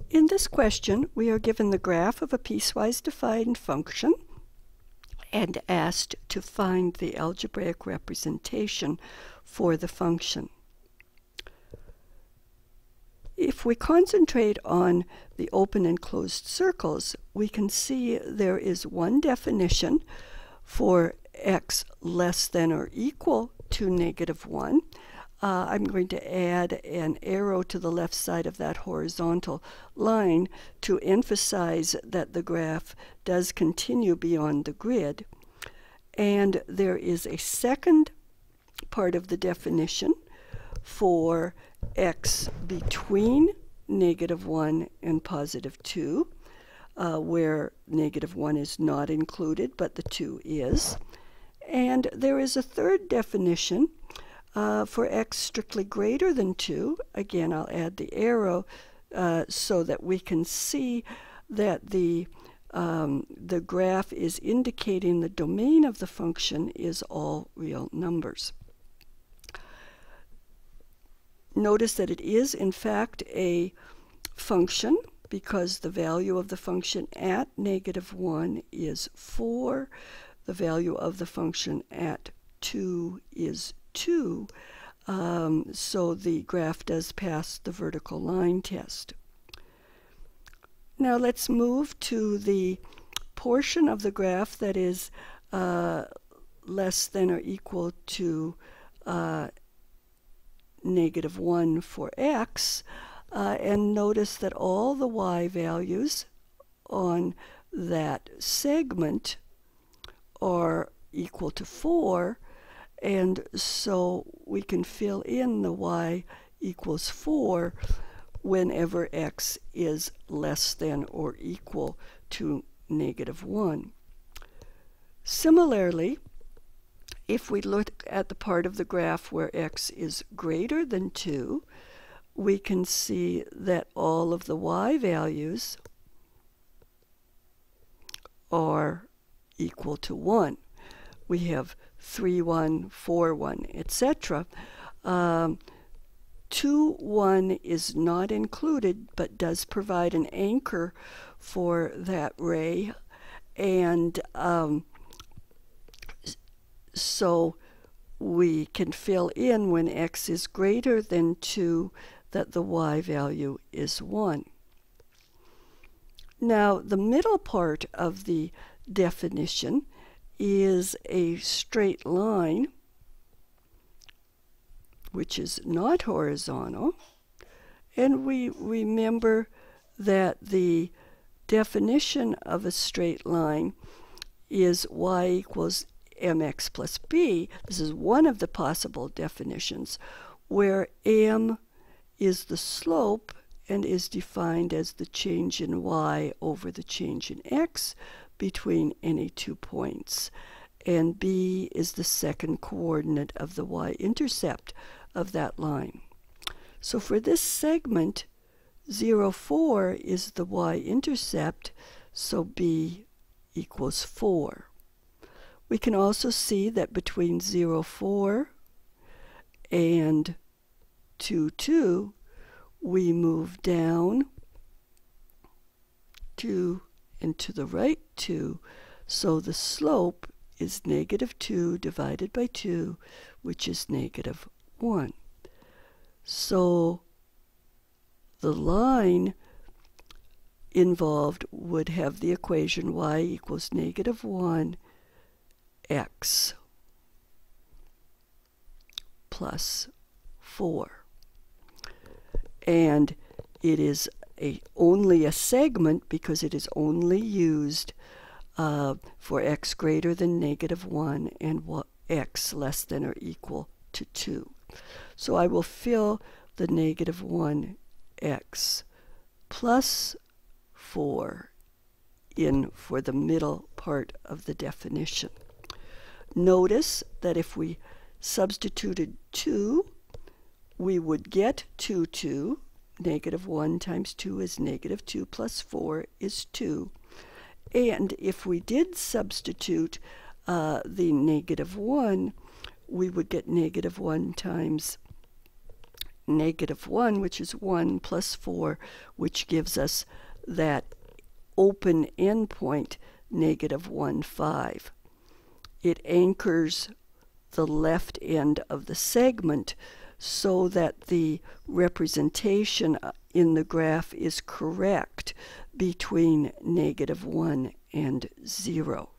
In this question, we are given the graph of a piecewise defined function and asked to find the algebraic representation for the function. If we concentrate on the open and closed circles, we can see there is one definition for x less than or equal to -1. I'm going to add an arrow to the left side of that horizontal line to emphasize that the graph does continue beyond the grid. And there is a second part of the definition for x between -1 and +2, where -1 is not included, but the 2 is. And there is a third definition for x strictly greater than 2. Again, I'll add the arrow so that we can see that the graph is indicating the domain of the function is all real numbers. Notice that it is, in fact, a function because the value of the function at -1 is 4. The value of the function at 2 is 2. So the graph does pass the vertical line test. Now let's move to the portion of the graph that is less than or equal to -1 for x, and notice that all the y values on that segment are equal to 4, and so we can fill in the y equals 4 whenever x is less than or equal to -1. Similarly, if we look at the part of the graph where x is greater than 2, we can see that all of the y values are equal to 1. We have 3, 1, 4, 1, etc. 2, 1 is not included, but does provide an anchor for that ray, and so we can fill in when x is greater than 2 that the y value is 1. Now, the middle part of the definition is a straight line, which is not horizontal, and we remember that the definition of a straight line is y equals mx plus b. This is one of the possible definitions, where m is the slope and is defined as the change in y over the change in x between any 2 points, and b is the second coordinate of the y-intercept of that line. So for this segment, 0, 4 is the y-intercept, so b equals 4. We can also see that between 0, 4 and 2, 2, we move down 2 and to the right 2, so the slope is -2 divided by 2, which is -1. So the line involved would have the equation y equals -1 x plus 4. And it is only a segment because it is only used for x greater than -1 and x less than or equal to 2. So I will fill the -1 x plus 4 in for the middle part of the definition. Notice that if we substituted 2, we would get 2, 2. -1 times 2 is -2 plus 4 is 2. And if we did substitute the -1, we would get -1 times negative 1, which is 1 plus 4, which gives us that open endpoint, negative 1, 5. It anchors the left end of the segment so that the representation in the graph is correct between negative 1 and 0.